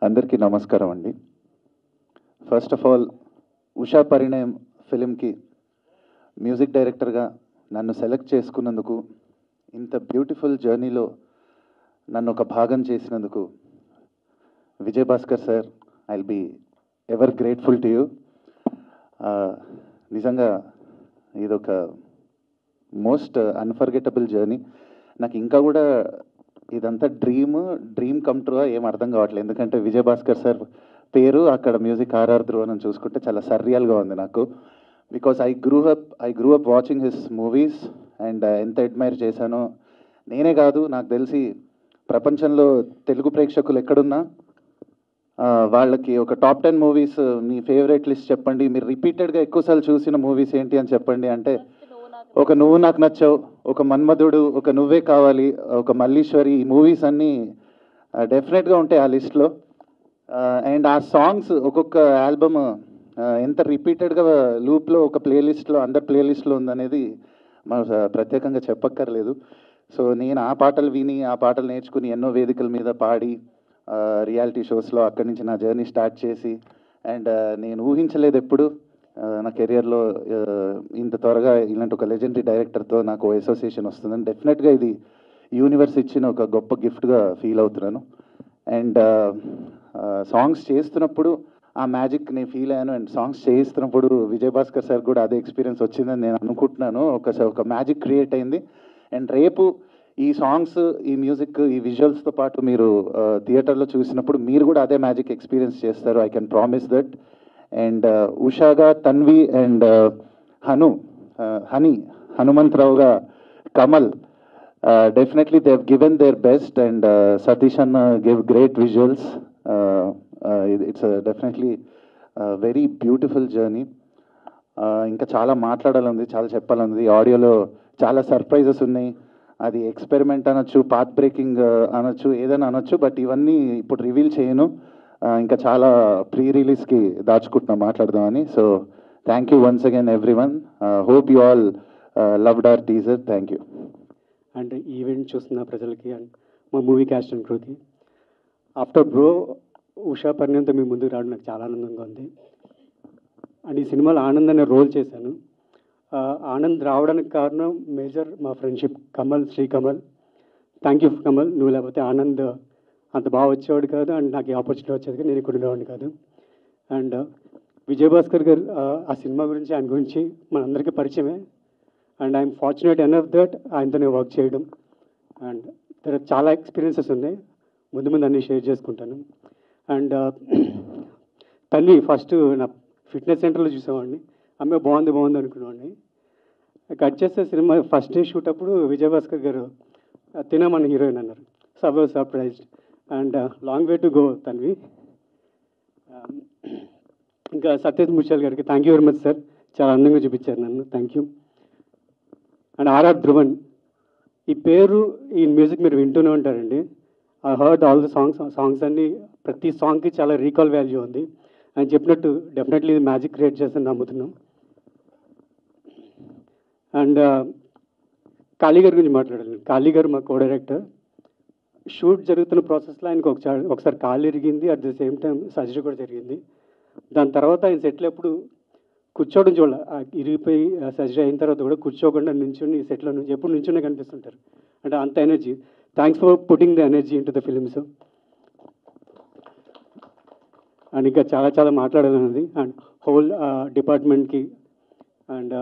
అందరికీ నమస్కారం అండి. First of all Usha Parinayam ఫిలింకి మ్యూజిక్ డైరెక్టర్గా నన్ను సెలెక్ట్ చేసుకున్నందుకు, ఇంత బ్యూటిఫుల్ జర్నీలో నన్ను ఒక భాగం చేసినందుకు Vijay Bhaskar sir, I will be ever grateful to you. నిజంగా ఇదొక మోస్ట్ అన్ఫర్గెటబుల్ జర్నీ. నాకు ఇంకా కూడా ఇదంతా డ్రీమ్ కమ్ ట్రూ ఏం అర్థం కావట్లేదు. ఎందుకంటే విజయ్ భాస్కర్ సార్ పేరు అక్కడ మ్యూజిక్ ఆర్ఆర్ ధ్రువన్ అని చూసుకుంటే చాలా సర్రియల్గా ఉంది నాకు. Because I grew up watching his movies and ఎంత అడ్మైర్ చేశానో. నేనే కాదు, నాకు తెలిసి ప్రపంచంలో తెలుగు ప్రేక్షకులు ఎక్కడున్నా వాళ్ళకి ఒక టాప్ 10 మూవీస్ మీ ఫేవరెట్ లిస్ట్ చెప్పండి, మీరు రిపీటెడ్గా ఎక్కువసార్లు చూసిన మూవీస్ ఏంటి అని చెప్పండి అంటే ఒక నువ్వు నాకు నచ్చావు, ఒక మన్మధుడు, ఒక నువ్వే కావాలి, ఒక మల్లీశ్వరి, ఈ మూవీస్ అన్నీ డెఫినెట్గా ఉంటాయి ఆ లిస్ట్లో. అండ్ ఆ సాంగ్స్ ఒక్కొక్క ఆల్బమ్ ఎంత రిపీటెడ్గా లూప్లో ఒక ప్లేలిస్ట్లో అందరి ప్లేలిస్ట్లో ఉందనేది మనం ప్రత్యేకంగా చెప్పక్కర్లేదు. సో నేను ఆ పాటలు విని, ఆ పాటలు నేర్చుకుని ఎన్నో వేదికల మీద పాడి, రియాలిటీ షోస్లో అక్కడి నుంచి నా జర్నీ స్టార్ట్ చేసి, అండ్ నేను ఊహించలేదు ఎప్పుడు నా కెరియర్లో ఇంత త్వరగా ఇలాంటి ఒక లెజెండరీ డైరెక్టర్తో నాకు అసోసియేషన్ వస్తుందని. డెఫినెట్గా ఇది యూనివర్స్ ఇచ్చిన ఒక గొప్ప గిఫ్ట్గా ఫీల్ అవుతున్నాను. అండ్ సాంగ్స్ చేస్తున్నప్పుడు ఆ మ్యాజిక్ నేను ఫీల్ అయ్యాను. అండ్ సాంగ్స్ చేస్తున్నప్పుడు విజయ్ భాస్కర్ సార్ కూడా అదే ఎక్స్పీరియన్స్ వచ్చిందని నేను అనుకుంటున్నాను. ఒక మ్యాజిక్ క్రియేట్ అయింది. అండ్ రేపు ఈ సాంగ్స్, ఈ మ్యూజిక్, ఈ విజువల్స్తో పాటు మీరు థియేటర్లో చూసినప్పుడు మీరు కూడా అదే మ్యాజిక్ ఎక్స్పీరియన్స్ చేస్తారు. I can promise that. And ఉషాగా తన్వి అండ్ హనుమంతరావుగా Kamal, definitely they have given their best. And Satish అన్న give great visuals. It's definitely very beautiful journey. ఇంకా చాలా మాట్లాడాలంది, చాలా చెప్పాలంది. ఆడియోలో చాలా సర్ప్రైజెస్ ఉన్నాయి. అది ఎక్స్పెరిమెంట్ అనొచ్చు, పాత్ బ్రేకింగ్ అనొచ్చు, ఏదైనా అనొచ్చు. బట్ ఇవన్నీ ఇప్పుడు రివీల్ చేయను, ఇంకా చాలా ప్రీ రిలీజ్కి దాచుకుంటున్నాం మాట్లాడదామని. So thank you once again everyone. Hope you all loved our teaser. Thank you. And event చూస్తున్న ప్రజలకి అండ్ మా మూవీ క్యాస్ట్ అండ్ క్రూకి ఆఫ్టర్ బ్రో ఉషా పరిణయంతో మీ ముందుకు రావడం నాకు చాలా ఆనందంగా ఉంది. అండ్ ఈ సినిమాలో ఆనంద్ అనే రోల్ చేశాను. ఆనంద్ రావడానికి కారణం మేజర్ మా friendship Kamal, Srikamal. Thank you Kamal, నువ్వు లేకపోతే ఆనంద్ అంత బాగా వచ్చేవాడు కాదు, అండ్ నాకు ఈ ఆపర్చునిటీ వచ్చేది కానీ నేను ఇక్కడ ఉండేవాడిని కాదు. అండ్ విజయ్ భాస్కర్ గారు ఆ సినిమా గురించి, ఆయన గురించి మనందరికీ పరిచయమే. And I'm fortunate enough that ఆయనతో నేను వర్క్ చేయడం. అండ్ ఇక్కడ చాలా ఎక్స్పీరియన్సెస్ ఉన్నాయి, ముందు అన్నీ షేర్ చేసుకుంటాను. అండ్ తల్లి ఫస్ట్ నా ఫిట్నెస్ సెంటర్లో చూసేవాడిని, అమ్మాయి బాగుంది అనుకునేవాడిని. కట్ చేస్తే సినిమా ఫస్ట్ డే షూట్ అప్పుడు విజయ్ భాస్కర్ గారు తినమని హీరోయిన్ అన్నారు. So I was surprised. And long way to go Tanvi. ఇంకా సత్యజిత్ ముత్యాల్ గారికి thank you very much sir, చాలా అందంగా చూపించారు నన్ను, thank you. And RR Dhruvan, ఈ పేరు, ఈ మ్యూజిక్ మీరు వింటూనే ఉంటారండి. I heard all the songs అన్నీ, ప్రతి సాంగ్కి చాలా రీకాల్ వాల్యూ ఉంది. ఆయన చెప్పినట్టు డెఫినెట్లీ ఇది మ్యాజిక్ క్రియేట్ చేస్తుందని నమ్ముతున్నాం. అండ్ కాళీ గారి గురించి మాట్లాడాలి. కాళీ గారు మా కో డైరెక్టర్. షూట్ జరుగుతున్న ప్రాసెస్లో ఆయనకు ఒకసారి కాళ్ళు ఇరిగింది, at the same time surgery కూడా జరిగింది. దాని తర్వాత ఆయన సెటిల్ ఎప్పుడు కూర్చోవడం చూడాలి, ఇరిగిపోయి సర్జరీ అయిన తర్వాత కూడా కూర్చోకుండా నుంచుని సెట్లో నుంచి ఎప్పుడు నుంచునే కనిపిస్తుంటారు. అంటే అంత energy. Thanks for putting the energy in to the films. And ఇంకా చాలా మాట్లాడాలన్నది. అండ్ హోల్ డిపార్ట్మెంట్కి అండ్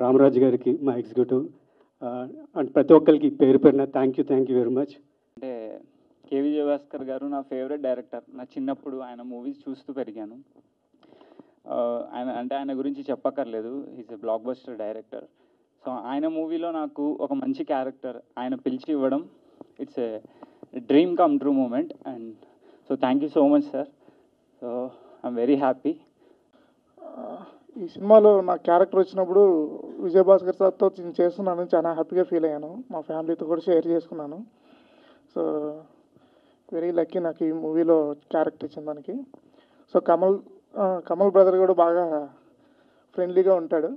రామరాజు గారికి, మా ఎగ్జిక్యూటివ్, అండ్ ప్రతి ఒక్కరికి పేరు పేరున థ్యాంక్ యూ వెరీ మచ్. అంటే కే విజయ్ భాస్కర్ గారు నా ఫేవరెట్ డైరెక్టర్. నా చిన్నప్పుడు ఆయన మూవీస్ చూస్తూ పెరిగాను. ఆయన గురించి చెప్పక్కర్లేదు, is a blockbuster director. So ఆయన మూవీలో నాకు ఒక మంచి క్యారెక్టర్ ఆయన పిలిచి ఇవ్వడం, it's a dream come true moment. And so thank you so much sir. So I'm very happy. ఈ సినిమాలో నా క్యారెక్టర్ వచ్చినప్పుడు విజయ్ భాస్కర్ సార్తో నేను చేస్తున్నాను, చాలా హ్యాపీగా ఫీల్ అయ్యాను. మా ఫ్యామిలీతో కూడా షేర్ చేసుకున్నాను. సో వెరీ లక్కీ నాకు ఈ మూవీలో క్యారెక్టర్ ఇచ్చిన దానికి. సో కమల్ బ్రదర్ కూడా బాగా ఫ్రెండ్లీగా ఉంటాడు.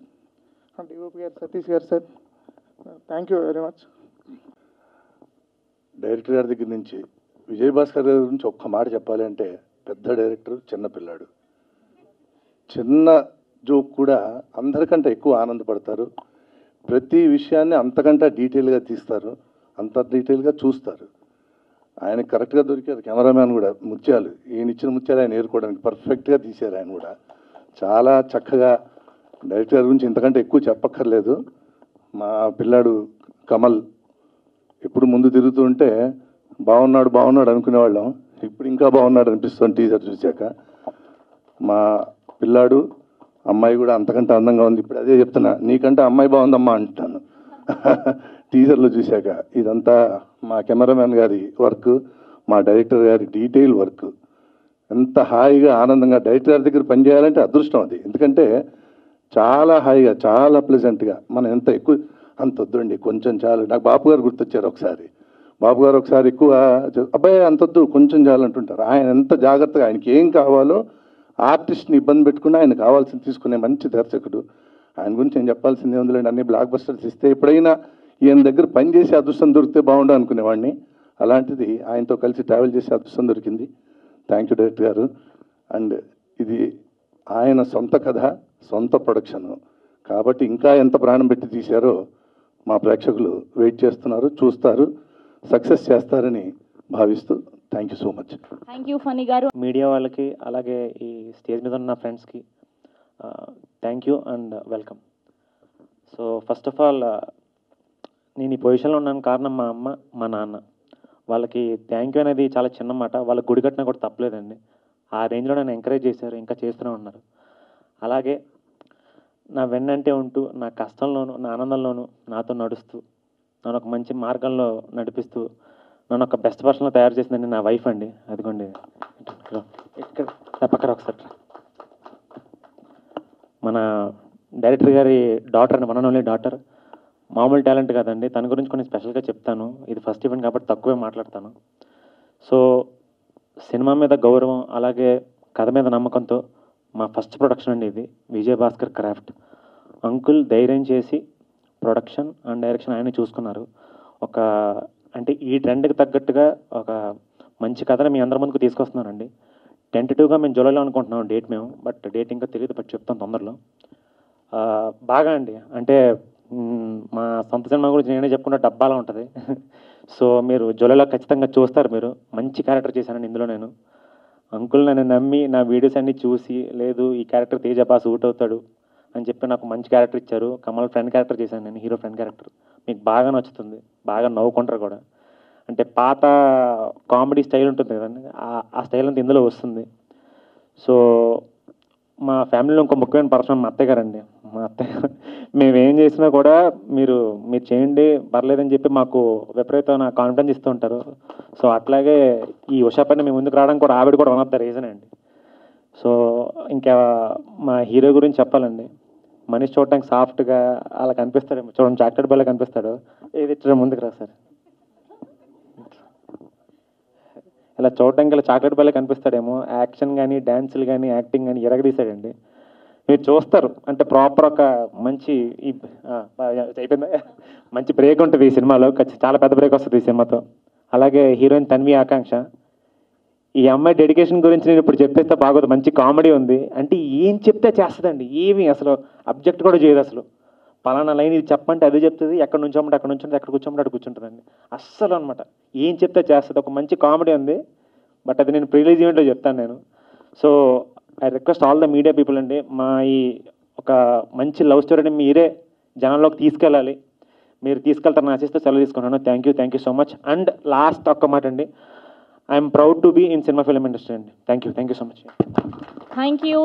అండ్ డిఓపి గారు సతీష్ గారు sir, thank you very much. Director గారి దగ్గర నుంచి విజయభాస్కర్ గారి గురించి ఒక్క మాట చెప్పాలి అంటే పెద్ద డైరెక్టర్, చిన్న పిల్లాడు. చిన్న జోక్ కూడా అందరికంటే ఎక్కువ ఆనందపడతారు. ప్రతి విషయాన్ని అంతకంటే డీటెయిల్గా తీస్తారు, అంత డీటెయిల్గా చూస్తారు. ఆయన కరెక్ట్గా దొరికారు. కెమెరామ్యాన్ కూడా ముత్యాలు, ఈయన ఇచ్చిన ముత్యాలు ఆయన ఏరుకోవడానికి పర్ఫెక్ట్గా తీశారు. ఆయన కూడా చాలా చక్కగా, డైరెక్టర్ గారి గురించి ఇంతకంటే ఎక్కువ చెప్పక్కర్లేదు. మా పిల్లాడు కమల్ ఎప్పుడు ముందు తిరుగుతుంటే బాగున్నాడు బాగున్నాడు అనుకునేవాళ్ళం, ఇప్పుడు ఇంకా బాగున్నాడు అనిపిస్తుంది టీజర్ చూశాక. మా పిల్లాడు అమ్మాయి కూడా అంతకంటే అందంగా ఉంది. ఇప్పుడు అదే చెప్తున్నా, నీకంటే అమ్మాయి బాగుందమ్మా అంటాను టీజర్లో చూశాక. ఇదంతా మా కెమెరామ్యాన్ గారి వర్క్, మా డైరెక్టర్ గారి డీటెయిల్ వర్క్. ఎంత హాయిగా ఆనందంగా డైరెక్టర్ గారి దగ్గర పనిచేయాలంటే అదృష్టం అది. ఎందుకంటే చాలా హాయిగా, చాలా ప్లెజెంట్గా, మనం ఎంత ఎక్కువ అంత వద్దండి కొంచెం చాలు. నాకు బాపు గారు గుర్తొచ్చారు ఒకసారి. బాపు గారు ఒకసారి ఎక్కువ అబ్బాయి అంతొద్దు కొంచెం చాలు అంటుంటారు. ఆయన ఎంత జాగ్రత్తగా, ఆయనకి ఏం కావాలో ఆర్టిస్ట్ని ఇబ్బంది పెట్టుకుని ఆయన కావాల్సింది తీసుకునే మంచి దర్శకుడు. ఆయన గురించి నేను చెప్పాల్సిందే ఉందిలేండి. అన్ని బ్లాక్ బస్టర్స్ ఇస్తే ఎప్పుడైనా ఈయన దగ్గర పనిచేసే అదృష్టం దొరికితే బాగుండు అనుకునేవాడిని. అలాంటిది ఆయనతో కలిసి ట్రావెల్ చేసే అదృష్టం దొరికింది. థ్యాంక్ యూ డైరెక్టర్ గారు. అండ్ ఇది ఆయన సొంత కథ, సొంత ప్రొడక్షను కాబట్టి ఇంకా ఎంత ప్రాణం పెట్టి తీశారో మా ప్రేక్షకులు వెయిట్ చేస్తున్నారు, చూస్తారు, సక్సెస్ చేస్తారని భావిస్తూ thank you so much. Thank you Phani గారు. మీడియా వాళ్ళకి అలాగే ఈ స్టేజ్ మీద ఉన్న ఫ్రెండ్స్కి thank you and welcome. So first of all నేను ఈ పొజిషన్లో ఉన్నాను కారణం మా అమ్మ, మా నాన్న. వాళ్ళకి థ్యాంక్ యూ అనేది చాలా చిన్న మాట. వాళ్ళకి గుడి కట్టినా కూడా తప్పలేదండి. ఆ రేంజ్లో నన్ను ఎంకరేజ్ చేశారు, ఇంకా చేస్తూనే ఉన్నారు. అలాగే నా వెన్నంటే ఉంటూ, నా కష్టంలోనూ నా ఆనందంలోనూ నాతో నడుస్తూ, నన్ను ఒక మంచి మార్గంలో నడిపిస్తూ, నన్ను ఒక బెస్ట్ పర్సన్లో తయారు చేసిందండి నా వైఫ్ అండి. అదిగోండి ఇక్కడ పక్కన ఒకసారి. మన డైరెక్టర్ గారి డాటర్ అండి, వన్ అండ్ ఓన్లీ డాటర్. మామూలు టాలెంట్ కాదండి. తన గురించి కొన్ని స్పెషల్గా చెప్తాను. ఇది ఫస్ట్ ఈవెంట్ కాబట్టి తక్కువే మాట్లాడతాను. సో సినిమా మీద గౌరవం, అలాగే కథ మీద నమ్మకంతో మా ఫస్ట్ ప్రొడక్షన్ అండి ఇది, విజయభాస్కర్ క్రాఫ్ట్. అంకుల్ ధైర్యం చేసి ప్రొడక్షన్ అండ్ డైరెక్షన్ ఆయన చూసుకున్నారు. ఒక అంటే ఈ ట్రెండ్కి తగ్గట్టుగా ఒక మంచి కథను మీ అందరి ముందుకు తీసుకొస్తున్నానండి. టెంటేటివ్గా మేము జూలైలో అనుకుంటున్నాం డేట్ మేము, బట్ డేట్ ఇంకా తెలియదు, బట్ చెప్తాం తొందరలో. బాగా అండి, అంటే మా సొంత సినిమా గురించి నేనే చెప్పుకుంటే డబ్బాలా ఉంటుంది. సో మీరు జూలైలో ఖచ్చితంగా చూస్తారు. మీరు మంచి క్యారెక్టర్ చేశానండి ఇందులో నేను. అంకుల్ నన్ను నమ్మి నా వీడియోస్ అన్నీ చూసి, లేదు ఈ క్యారెక్టర్ తేజ బాగా సూట్ అవుతాడు అని చెప్పి నాకు మంచి క్యారెక్టర్ ఇచ్చారు. కమల్ ఫ్రెండ్ క్యారెక్టర్ చేశాను నేను, హీరో ఫ్రెండ్ క్యారెక్టర్. మీకు బాగా నచ్చుతుంది, బాగా నవ్వుకుంటారు కూడా. అంటే పాత కామెడీ స్టైల్ ఉంటుంది కదండి, ఆ స్టైల్ అంతా ఇందులో వస్తుంది. సో మా ఫ్యామిలీలో ఇంకో ముఖ్యమైన పర్సన్ మా అత్తయ్య గారండి. మా అత్తయ్య మేము ఏం చేసినా కూడా మీరు చేయండి పర్లేదని చెప్పి మాకు విపరీతమైన కాన్ఫిడెన్స్ ఇస్తూ ఉంటారు. సో అట్లాగే ఈ ఉషా పైన మేము ముందుకు రావడానికి కూడా ఆవిడ కూడా వన్ ఆఫ్ ద రీజన్ అండి. సో ఇంకా మా హీరో గురించి చెప్పాలండి. మనిషి చూడటానికి సాఫ్ట్గా అలా కనిపిస్తాడు, చూడండి చాక్లెట్ బాగా కనిపిస్తాడు. ఏది ఇచ్చడం ముందుకు రా సార్, ఇలా చూడడానికి ఇలా చాక్లెట్ బాగా కనిపిస్తాడేమో. యాక్షన్ కానీ, డ్యాన్సులు కానీ, యాక్టింగ్ కానీ ఎరగదీశాడండి. మీరు చూస్తారు అంటే ప్రాపర్ ఒక మంచి అయిపోయిందా, మంచి బ్రేక్ ఉంటుంది ఈ సినిమాలో. చాలా పెద్ద బ్రేక్ వస్తుంది ఈ సినిమాతో. అలాగే హీరోయిన్ తన్వి ఆకాంక్ష. ఈ అమ్మాయి డెడికేషన్ గురించి నేను ఇప్పుడు చెప్పేస్తే బాగోదు. మంచి కామెడీ ఉంది. అంటే ఏం చెప్తే చేస్తుందండి, ఏమి అసలు అబ్జెక్ట్ కూడా చేయదు. అసలు పలానా లైన్ ఇది చెప్పంటే అది చెప్తుంది, ఎక్కడ నుంచోమంటే అక్కడ నుంచుంటే, ఎక్కడ కూర్చోమంటే అక్కడ కూర్చుంటుందండి. అస్సలు అనమాట ఏం చెప్తే చేస్తుంది. ఒక మంచి కామెడీ ఉంది, బట్ అది నేను ప్రీలీజ్ ఈవెంట్లో చెప్తాను నేను. So I request all the media people అండి, మా ఈ ఒక మంచి లవ్ స్టోరీని మీరే జనంలోకి తీసుకెళ్ళాలి. మీరు తీసుకెళ్తారని ఆశిస్తూ సెలవు తీసుకున్నాను. Thank you so much. And last ఒక్క మాట అండి, I'm proud to be in cinema film industry అండి. Thank you so much. Thank you.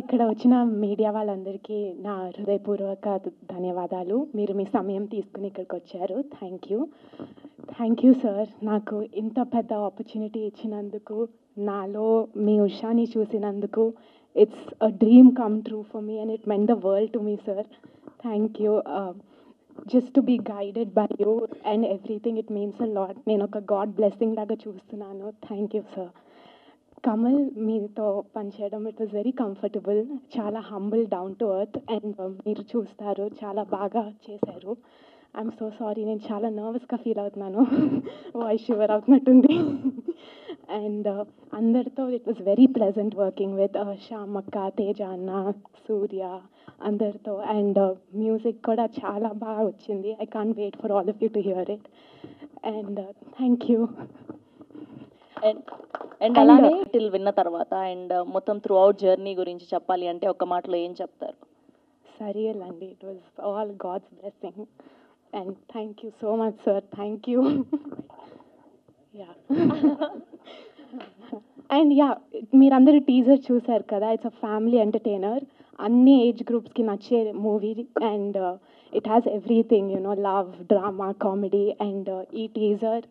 ఇక్కడ వచ్చిన మీడియా వాళ్ళందరికీ నా హృదయపూర్వక ధన్యవాదాలు. మీరు మీ సమయం తీసుకుని ఇక్కడికి వచ్చారు. Thank you sir. నాకు ఇంత పెద్ద ఆపర్చునిటీ ఇచ్చినందుకు, నాలో మీ ఉషాని చూసినందుకు. It's a dream come true for me and it meant the world to me sir. Thank you. Just to be guided by you and everything, it means a lot. నేను ఒక గాడ్ బ్లెస్సింగ్ లాగా చూస్తున్నాను. Thank you sir. Kamal, మీతో పనిచేయడం it was very comfortable. చాలా humble, down to earth, and మీరు చూస్తారు చాలా బాగా చేశారు. ఐఎమ్ సో సారీ, నేను చాలా నర్వస్గా ఫీల్ అవుతున్నాను. వాయిస్ షివర్ అవుతున్నట్టుంది. అండ్ అందరితో it was very pleasant working with శ్యామక్క, తేజ అన్న, సూర్య అందరితో. అండ్ మ్యూజిక్ కూడా చాలా బాగా వచ్చింది. I can't wait for all of you to hear it. And thank you. And అలానే టైటిల్ విన్న తర్వాత అండ్ మొత్తం త్రూ అవుట్ జర్నీ గురించి చెప్పాలి అంటే ఒక్క మాటలో ఏం చెప్తారు? సరియల్ అండి. It was all god's blessing. And thank you so much sir. Thank you. Yeah and yeah, మీరందరూ టీజర్ చూశారు కదా. ఇట్స్ అ ఫ్యామిలీ ఎంటర్టైనర్, అన్ని ఏజ్ గ్రూప్స్కి నచ్చే movie. And it has everything, you know, love, drama, comedy. అండ్ ఈ teaser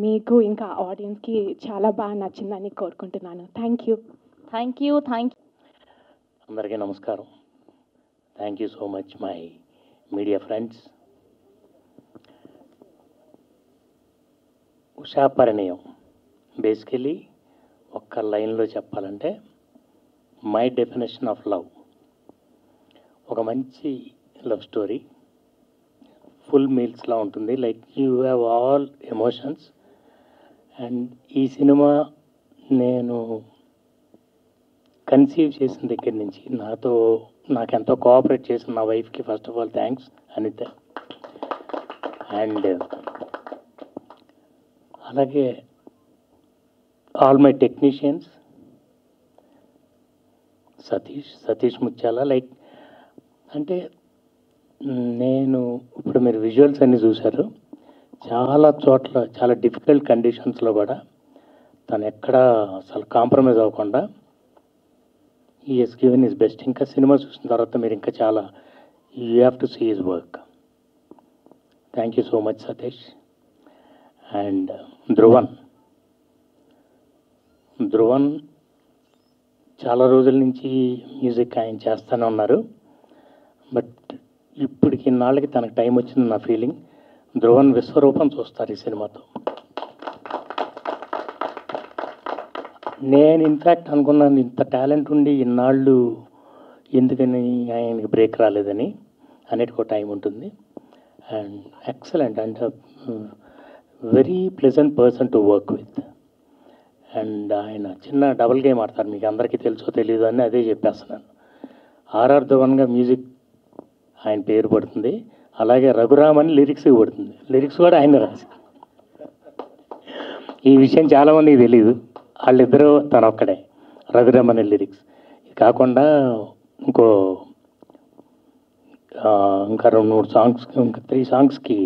మీకు ఇంకా ఆడియన్స్కి చాలా బాగా నచ్చిందని కోరుకుంటున్నాను. Thank you. Thank you. Thank you. అందరికీ నమస్కారం. Thank you so much my media friends. Usha Parinayam basically ఒక్క లైన్లో చెప్పాలంటే మై డెఫినేషన్ ఆఫ్ లవ్. ఒక మంచి లవ్ స్టోరీ, ఫుల్ మీల్స్లా ఉంటుంది. Like you have all emotions. అండ్ ఈ సినిమా నేను కన్సీవ్ చేసిన దగ్గర నుంచి నాకెంతో కోఆపరేట్ చేసిన నా వైఫ్కి first of all thanks Anitha. అండ్ అలాగే all my technicians, Satish Mutyala. Like అంటే నేను ఇప్పుడు మీరు విజువల్స్ అన్నీ చూశారు. చాలా చోట్ల చాలా డిఫికల్ట్ కండిషన్స్లో కూడా తను ఎక్కడా అసలు కాంప్రమైజ్ అవ్వకుండా ఈ హెస్ గివెన్ హిస్ బెస్ట్. ఇంకా సినిమా చూసిన తర్వాత మీరు ఇంకా చాలా you have to see his work. Thank you so much Satish. And Dhruvan చాలా రోజుల నుంచి మ్యూజిక్ ఆయన చేస్తూనే ఉన్నారు. బట్ ఇప్పటికి ఇన్నాళ్ళకి తనకు టైం వచ్చింది నా ఫీలింగ్. ధ్రువన్ విశ్వరూపం చూస్తారు ఈ సినిమాతో. నేను ఇన్ఫ్యాక్ట్ అనుకున్నాను ఇంత టాలెంట్ ఉండి ఇన్నాళ్ళు ఎందుకని ఆయనకి బ్రేక్ రాలేదని. అన్నిటికో టైం ఉంటుంది. And excellent and very pleasant person to work with. And ఆయన చిన్న డబుల్ గేమ్ ఆడతారు, మీకు అందరికీ తెలుసో తెలియదు అని అదే చెప్పేస్తున్నాను. ఆర్ఆర్ ధ్రువన్గా మ్యూజిక్ ఆయన పేరు పడుతుంది. అలాగే రఘురామ్ అని లిరిక్స్కి పడుతుంది. లిరిక్స్ కూడా ఆయన రాసి. ఈ విషయం చాలామందికి తెలియదు. వాళ్ళిద్దరూ తనొక్కడే రఘురామ్ అనే లిరిక్స్. ఇది కాకుండా ఇంకా 2-3 సాంగ్స్, ఇంకా 3 సాంగ్స్కి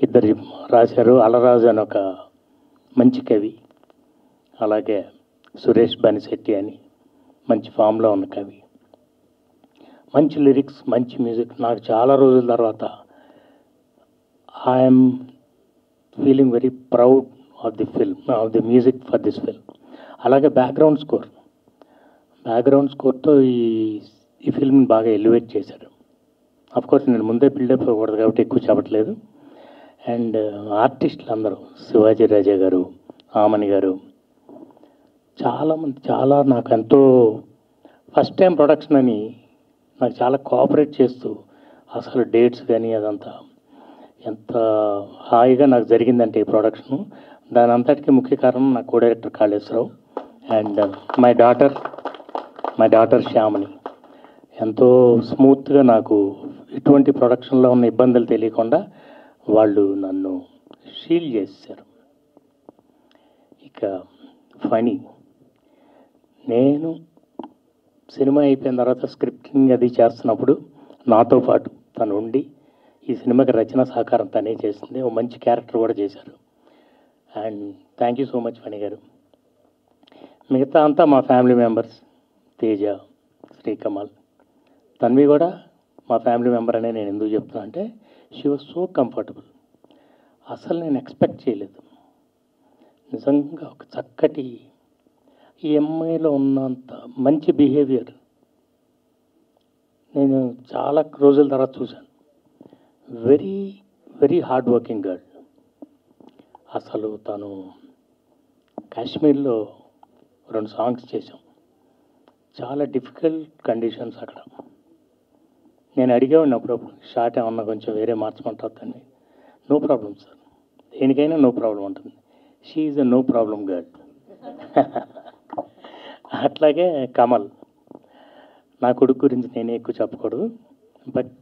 ఇద్దరు రాశారు. అలరాజు అని ఒక మంచి కవి, అలాగే సురేష్ బనిశెట్టి అని మంచి ఫామ్లో ఉన్న కవి. మంచి లిరిక్స్, మంచి మ్యూజిక్. నాకు చాలా రోజుల తర్వాత I'm feeling very proud of the film, of the music for this film. అలాగే బ్యాక్గ్రౌండ్ స్కోర్తో ఈ ఫిల్మ్ని బాగా ఎలివేట్ చేశారు. అఫ్కోర్స్ నేను ముందే బిల్డప్ అవ్వకూడదు కాబట్టి ఎక్కువ చెప్పట్లేదు. అండ్ ఆర్టిస్టులు అందరూ, శివాజీ రాజా గారు, ఆమని గారు, చాలామంది చాలా నాకు ఎంతో ఫస్ట్ టైం ప్రొడక్షన్ అని నాకు చాలా కోఆపరేట్ చేస్తూ అసలు డేట్స్ కానీ అదంతా ఎంత హాయిగా నాకు జరిగిందంటే ఈ ప్రొడక్షను. దాని అంతటికీ ముఖ్య కారణం నా co director Kaleshwara Rao and my daughter శ్యామని. ఎంతో స్మూత్గా నాకు ఎటువంటి ప్రొడక్షన్లో ఉన్న ఇబ్బందులు తెలియకుండా వాళ్ళు నన్ను షీల్ చేశారు. ఇక ఫనీ, నేను సినిమా అయిపోయిన తర్వాత స్క్రిప్టింగ్ అది చేస్తున్నప్పుడు నాతో పాటు తను ఉండి ఈ సినిమాకి రచన సహకారం తనే చేసింది. ఓ మంచి క్యారెక్టర్ కూడా చేశారు. And thank you so much Phani గారు. మిగతా అంతా మా ఫ్యామిలీ మెంబర్స్, తేజ, శ్రీకమల్, తన్వి కూడా మా ఫ్యామిలీ మెంబర్ అనే నేను ఎందుకు చెప్తున్నా అంటే షీ వాజ్ సో కంఫర్టబుల్. అసలు నేను ఎక్స్పెక్ట్ చేయలేదు. నిజంగా ఒక చక్కటి ఈ అమ్మాయిలో ఉన్నంత మంచి బిహేవియర్ నేను చాలా రోజుల తర్వాత చూశాను. Very very hard working girl. అసలు తను కాశ్మీర్లో 2 సాంగ్స్ చేశాం. చాలా డిఫికల్ట్ కండిషన్స్ అక్కడ. నేను అడిగేవాడిని అప్పుడప్పుడు, షార్ట్ ఏమన్నా కొంచెం వేరే మార్చమంటారు దాన్ని. నో ప్రాబ్లం సార్, దేనికైనా నో ప్రాబ్లం ఉంటుంది. She is a no problem girl. అట్లాగే కమల్, నా కొడుకు గురించి నేనే ఎక్కువ చెప్పకూడదు, బట్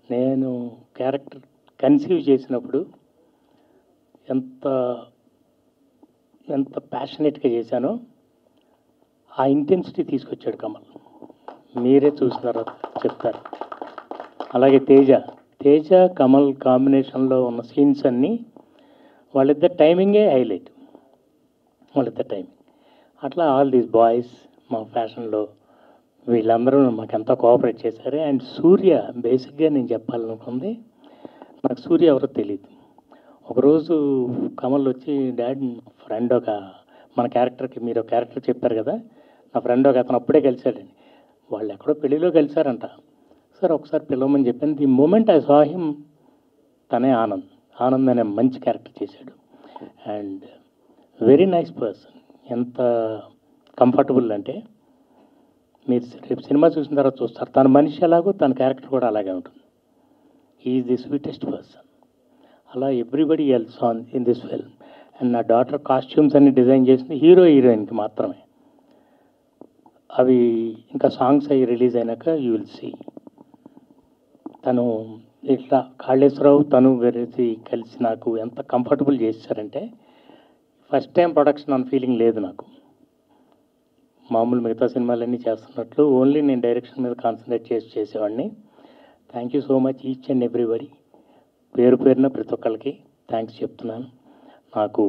నేను క్యారెక్టర్ కన్సీవ్ చేసినప్పుడు ఎంత ఎంత ప్యాషనేట్గా చేశానో ఆ ఇంటెన్సిటీ తీసుకొచ్చాడు కమల్. మీరే చూసిన తర్వాత చెప్తారు. అలాగే తేజ కమల్ కాంబినేషన్లో ఉన్న సీన్స్ అన్నీ వాళ్ళిద్దరు టైమింగే హైలైట్, వాళ్ళిద్దరు టైమింగ్. అట్లా ఆల్ దీస్ బాయ్స్ మా ఫ్యాషన్లో వీళ్ళందరూ మాకు ఎంతో కోఆపరేట్ చేశారు. అండ్ సూర్య, బేసిక్గా నేను చెప్పాలనుకుంది, నాకు సూర్య ఎవరో తెలియదు. ఒకరోజు కమల్ వచ్చి, డాడ్ ఫ్రెండ్ ఒక మన క్యారెక్టర్కి మీరు ఒక క్యారెక్టర్ చెప్పారు కదా, నా ఫ్రెండ్ ఒక అతను అప్పుడే కలిశాడండి, వాళ్ళు ఎక్కడో పెళ్లిలో కలిశారంట, సార్ ఒకసారి పిలవమని చెప్పాను. The moment I saw him, తనే ఆనంద్ అనే మంచి క్యారెక్టర్ చేశాడు. And very nice person. ఎంత కంఫర్టబుల్ అంటే మీరు రేపు సినిమా చూసిన తర్వాత చూస్తారు, తన మనిషి ఎలాగో తన క్యారెక్టర్ కూడా అలాగే ఉంటుంది. He's the sweetest person. అలా everybody else on in this film. And నా డాటర్ కాస్ట్యూమ్స్ అన్ని డిజైన్ చేసింది హీరోయిన్కి మాత్రమే. అవి ఇంకా సాంగ్స్ అవి రిలీజ్ అయినాక యూ విల్ సీ. తను ఇట్లా కాళేశ్వరరావు తను కలిసి నాకు ఎంత కంఫర్టబుల్ చేశారంటే, ఫస్ట్ టైం ప్రొడక్షన్ అన్న ఫీలింగ్ లేదు నాకు. మామూలు మిగతా సినిమాలన్నీ చేస్తున్నట్లు ఓన్లీ నేను డైరెక్షన్ మీద కాన్సన్ట్రేట్ చేసేవాడిని. Thank you so much each and everybody. పేరు పేరున ప్రతి ఒక్కరికి థ్యాంక్స్ చెప్తున్నాను. నాకు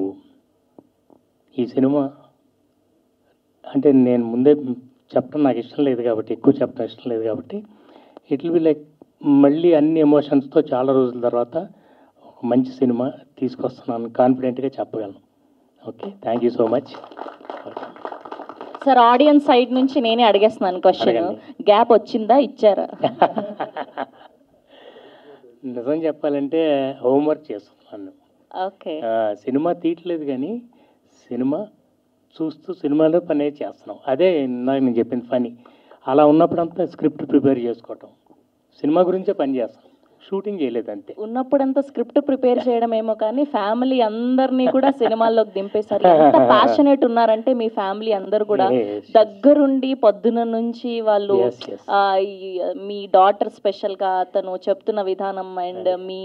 ఈ సినిమా అంటే నేను ముందే చెప్పడం నాకు ఇష్టం లేదు కాబట్టి, ఎక్కువ చెప్పడం ఇష్టం లేదు కాబట్టి, ఇట్ విల్ బి లైక్ మళ్ళీ అన్ని ఎమోషన్స్తో చాలా రోజుల తర్వాత ఒక మంచి సినిమా తీసుకొస్తున్నాను కాన్ఫిడెంట్గా చెప్పగలను. Okay, thank you so much. Sir, audience side నుంచి నేనే అడిగేస్తున్నాను క్వశ్చన్. గ్యాప్ వచ్చిందా, ఇచ్చారా? నిజం చెప్పాలంటే హోంవర్క్ చేస్తున్నాను. ఓకే. సినిమా తీయట్లేదు కానీ సినిమా చూస్తూ సినిమాలో పని చేస్తున్నాం. అదే నాకు నేను చెప్పింది పని. అలా ఉన్నప్పుడంతా స్క్రిప్ట్ ప్రిపేర్ చేసుకోవటం, సినిమా గురించే పని చేస్తాం, షూటింగ్ చేయలేదు అంతే. ఉన్నప్పుడంతా స్క్రిప్ట్ ప్రిపేర్ చేయడం ఏమో కానీ ఫ్యామిలీ అందరినీ కూడా సినిమాల్లోకి దింపేశారు. ఎంత ప్యాషనేట్ ఉన్నారంటే మీ ఫ్యామిలీ అందరు కూడా దగ్గరుండి పొద్దున నుంచి వాళ్ళు మీ డాటర్ స్పెషల్ గా తను చెప్తున్న విధానం అండ్ మీ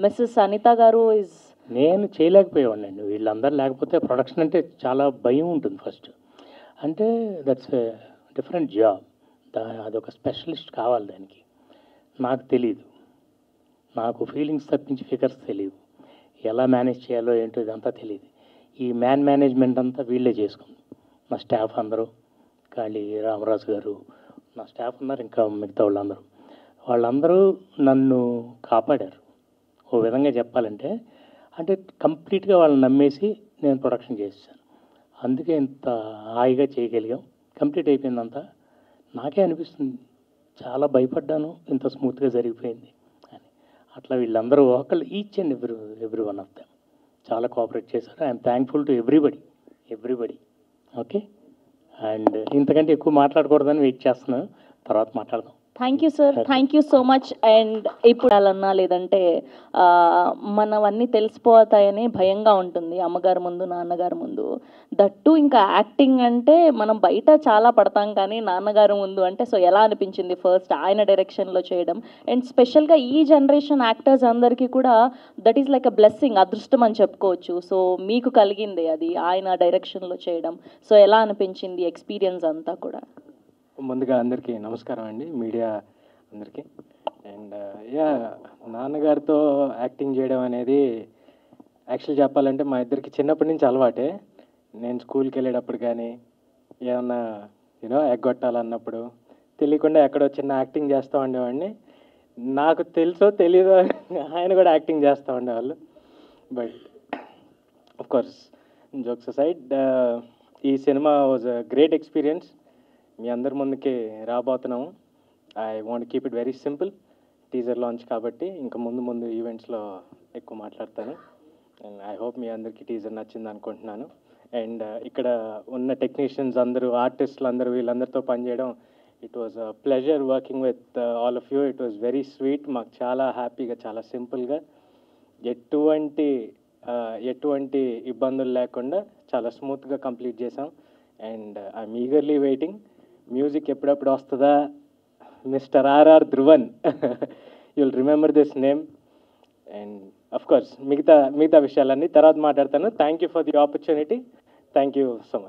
మిస్సెస్ అనిత గారు ఇస్ నేను చేయలేకపోయేవాడిని. వీళ్ళందరూ లేకపోతే ప్రొడక్షన్ అంటే చాలా భయం ఉంటుంది ఫస్ట్. అంటే దట్స్ డిఫరెంట్ జాబ్, అదొక స్పెషలిస్ట్ కావాలి దానికి. నాకు తెలీదు, నాకు ఫీలింగ్స్ తప్పించి ఫిగర్స్ తెలియదు, ఎలా మేనేజ్ చేయాలో ఏంటో ఇదంతా తెలియదు. ఈ మేనేజ్మెంట్ అంతా వీళ్ళే చేసుకుంది. నా స్టాఫ్ అందరూ, కాళీ రామరాజు గారు, నా స్టాఫ్ ఉన్నారు, ఇంకా మిగతా వాళ్ళందరూ నన్ను కాపాడారు. ఓ విధంగా చెప్పాలంటే, అంటే కంప్లీట్గా వాళ్ళని నమ్మేసి నేను ప్రొడక్షన్ చేశాను. అందుకే ఇంత హాయిగా చేయగలిగాం. కంప్లీట్ అయిపోయిందంతా. నాకే అనిపిస్తుంది చాలా భయపడ్డాను, ఇంత స్మూత్గా జరిగిపోయింది అని. అట్లా వీళ్ళందరూ ఒకళ్ళు each and every one of them చాలా కోఆపరేట్ చేశారు. I'm thankful to everybody. Okay, and ఇంతకంటే ఎక్కువ మాట్లాడకూడదని వెయిట్ చేస్తున్నాను, తర్వాత మాట్లాడదాం. Thank you sir, thank you so much. And ఇప్పుడు అలాన్నా లేదంటే మనవన్నీ తెలిసిపోతాయని భయంగా ఉంటుంది అమ్మగారు ముందు, నాన్నగారు ముందు. దట్టు ఇంకా యాక్టింగ్ అంటే మనం బయట చాలా పడతాం కానీ నాన్నగారు ముందు అంటే, సో ఎలా అనిపించింది ఫస్ట్ ఆయన డైరెక్షన్లో చేయడం? అండ్ స్పెషల్గా ఈ జనరేషన్ యాక్టర్స్ అందరికీ కూడా that is like a blessing, అదృష్టం అని చెప్పుకోవచ్చు. సో మీకు కలిగింది అది ఆయన డైరెక్షన్లో చేయడం. సో ఎలా అనిపించింది ఎక్స్పీరియన్స్ అంతా కూడా? ముందుగా అందరికీ నమస్కారం అండి, మీడియా అందరికీ. అండ్ నాన్నగారితో యాక్టింగ్ చేయడం అనేది యాక్చువల్ చెప్పాలంటే మా ఇద్దరికి చిన్నప్పటి నుంచి అలవాటే. నేను స్కూల్కి వెళ్ళేటప్పుడు కానీ ఏమన్నా ఎగ్గొట్టాలన్నప్పుడు తెలియకుండా ఎక్కడో చిన్న యాక్టింగ్ చేస్తూ ఉండేవాడిని. నాకు తెలుసో తెలీదో ఆయన కూడా యాక్టింగ్ చేస్తూ ఉండేవాళ్ళు. But of course jokes aside, ఈ సినిమా వాజ్ అ గ్రేట్ ఎక్స్పీరియన్స్. మీ అందరి ముందుకి రాబోతున్నాము. I want keep it very simple. Teaser launch కాబట్టి ఇంకా ముందు ఈవెంట్స్లో ఎక్కువ మాట్లాడతాను. అండ్ ఐ హోప్ మీ అందరికీ టీజర్ నచ్చింది అనుకుంటున్నాను. అండ్ ఇక్కడ ఉన్న టెక్నీషియన్స్ అందరూ, ఆర్టిస్టులు అందరూ, వీళ్ళందరితో పనిచేయడం, it was a pleasure working with all of you. It was very sweet. మాకు చాలా హ్యాపీగా, చాలా సింపుల్గా, ఎటువంటి ఎటువంటి ఇబ్బందులు లేకుండా చాలా స్మూత్గా కంప్లీట్ చేసాం. And I'm eagerly waiting. Music ఎప్పుడెప్పుడు వస్తుందా mister RR Dhruvan. You'll remember this name. And of course మిగతా విషయాలన్నీ తర్వాత మాట్లాడతాను. Thank you for the opportunity. Thank you so much.